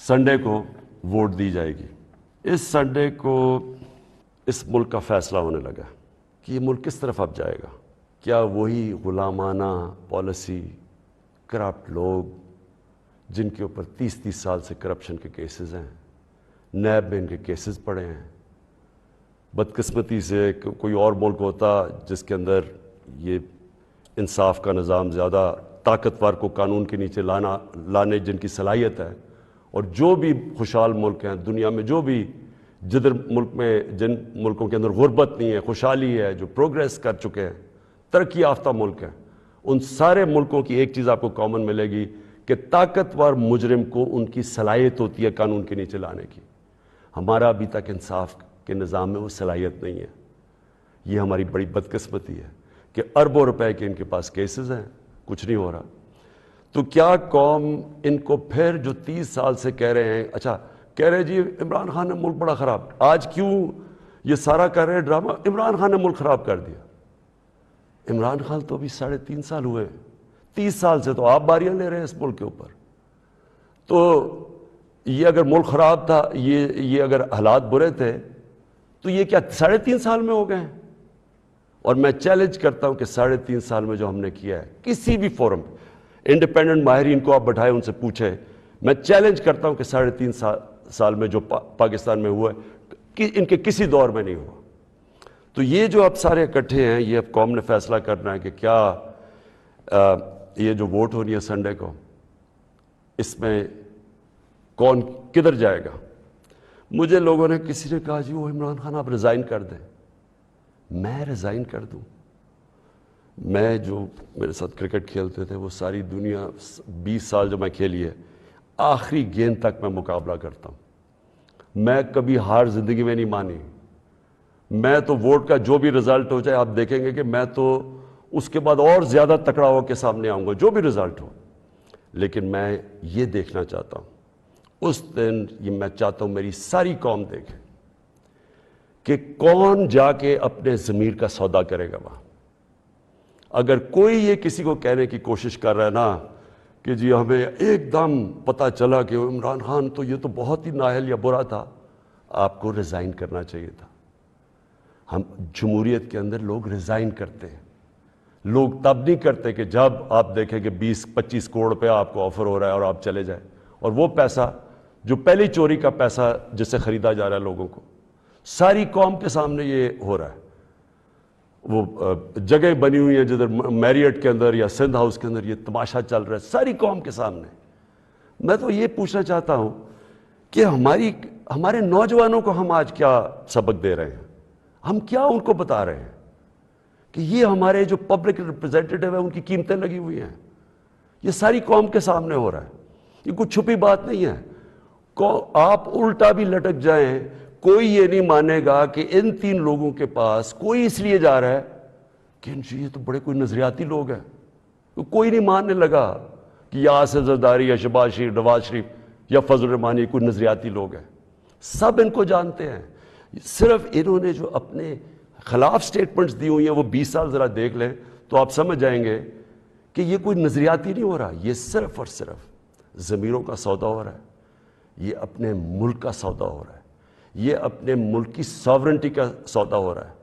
Sunday کو vote دی جائے گی۔ اس سنڈے کو اس ملک کا فیصلہ ہونے لگا کہ یہ ملک کس طرف اب جائے گا۔ کیا وہی غلامانہ پالیسی، کرپٹ لوگ جن کے اوپر 30 سال سے کرپشن کے کیسز ہیں، نیب میں ان کے کیسز پڑے ہیں، بدقسمتی سے کوئی اور ملک ہوتا جس کے اندر یہ انصاف کا نظام زیادہ طاقتور کو قانون کے نیچے لانے جن کی صلاحیت ہے، اور جو بھی خوشحال ملک ہیں دنیا میں، جو بھی جن ملکوں کے اندر غربت نہیں ہے، خوشحالی ہے، جو پروگریس کر چکے ہیں، ترقی یافتہ ملک ہیں، ان سارے ملکوں کی ایک چیز آپ کو کامن ملے گی کہ طاقتور مجرم کو ان کی صلاحیت ہوتی ہے قانون کے نیچے لانے کی۔ ہمارا ابھی تک انصاف کے نظام میں وہ صلاحیت نہیں ہے۔ یہ ہماری بڑی بدقسمتی ہے کہ اربوں روپے کے ان کے پاس کیسز ہیں، کچھ نہیں ہو رہا۔ تو کیا قوم ان کو پھر جو 30 سال سے کہہ رہے ہیں، اچھا کہہ رہے جی عمران خان نے ملک بڑا خراب، آج کیوں یہ سارا کر رہے ڈرامہ؟ عمران خان نے ملک خراب کر دیا۔ عمران خان تو ابھی 3.5 سال ہوئے، 30 سال سے تو آپ باریاں لے رہے ہیں اس ملک کے اوپر۔ تو یہ اگر ملک خراب تھا، یہ اگر حالات برے تھے تو یہ کیا 3.5 سال میں ہو گئے ہیں؟ اور میں چیلنج کرتا ہوں کہ 3.5 سال میں جو ہم نے کیا ہے، کسی بھی فورم، انڈیپینڈنٹ ماہرین کو آپ بٹھائے ان سے پوچھیں، میں چیلنج کرتا ہوں کہ 3.5 سال میں جو پاکستان میں ہوا ہے کہ ان کے کسی دور میں نہیں ہوا۔ تو یہ جو اب سارے اکٹھے ہیں، یہ اب قوم نے فیصلہ کرنا ہے کہ کیا یہ جو ووٹ ہونی ہے سنڈے کو، اس میں کون کدھر جائے گا۔ مجھے لوگوں نے، کسی نے کہا جی وہ عمران خان آپ ریزائن کر دیں۔ میں ریزائن کر دوں؟ میں جو میرے ساتھ کرکٹ کھیلتے تھے وہ ساری دنیا 20 سال جو میں کھیلی ہے، آخری گیند تک میں مقابلہ کرتا ہوں۔ میں کبھی ہار زندگی میں نہیں مانی۔ میں تو ووٹ کا جو بھی رزلٹ ہو جائے، آپ دیکھیں گے کہ میں تو اس کے بعد اور زیادہ تکڑا ہو کے سامنے آؤں گا، جو بھی رزلٹ ہو۔ لیکن میں یہ دیکھنا چاہتا ہوں، اس دن یہ میں چاہتا ہوں میری ساری قوم دیکھے کہ کون جا کے اپنے ضمیر کا سودا کرے گا وہاں۔ اگر کوئی یہ کسی کو کہنے کی کوشش کر رہا ہے نا کہ جی ہمیں ایک دم پتہ چلا کہ عمران خان تو یہ تو بہت ہی نااہل یا برا تھا، آپ کو ریزائن کرنا چاہیے تھا۔ ہم جمہوریت کے اندر لوگ ریزائن کرتے ہیں، لوگ تب نہیں کرتے کہ جب آپ دیکھیں کہ 20-25 کروڑ روپے آپ کو آفر ہو رہا ہے اور آپ چلے جائیں، اور وہ پیسہ جو پہلی چوری کا پیسہ جس سے خریدا جا رہا ہے لوگوں کو، ساری قوم کے سامنے یہ ہو رہا ہے۔ وہ جگہ بنی ہوئی ہیں جدھر میریٹ کے اندر یا سندھ ہاؤس کے اندر یہ تماشا چل رہا ہے ساری قوم کے سامنے۔ میں تو یہ پوچھنا چاہتا ہوں کہ ہمارے نوجوانوں کو ہم آج کیا سبق دے رہے ہیں؟ ہم کیا ان کو بتا رہے ہیں کہ یہ ہمارے جو پبلک ریپریزنٹیٹیو ہیں ان کی قیمتیں لگی ہوئی ہیں؟ یہ ساری قوم کے سامنے ہو رہا ہے، یہ کوئی چھپی بات نہیں ہے۔ آپ الٹا بھی لٹک جائیں، کوئی یہ نہیں مانے گا کہ ان 3 لوگوں کے پاس کوئی اس لیے جا رہا ہے کہ یہ تو بڑے کوئی نظریاتی لوگ ہیں۔ کوئی نہیں ماننے لگا کہ یا آصف زرداری یا شہباز شریف، نواز شریف یا فضل الرحمانی کوئی نظریاتی لوگ ہیں۔ سب ان کو جانتے ہیں، صرف انہوں نے جو اپنے خلاف سٹیٹمنٹس دی ہوئی ہیں وہ 20 سال ذرا دیکھ لیں تو آپ سمجھ جائیں گے کہ یہ کوئی نظریاتی نہیں ہو رہا، یہ صرف اور صرف ضمیروں کا سودا ہو رہا ہے، یہ اپنے ملک کا سودا ہو رہا ہے، یہ اپنے ملک کی ساورنٹی کا سودا ہو رہا ہے۔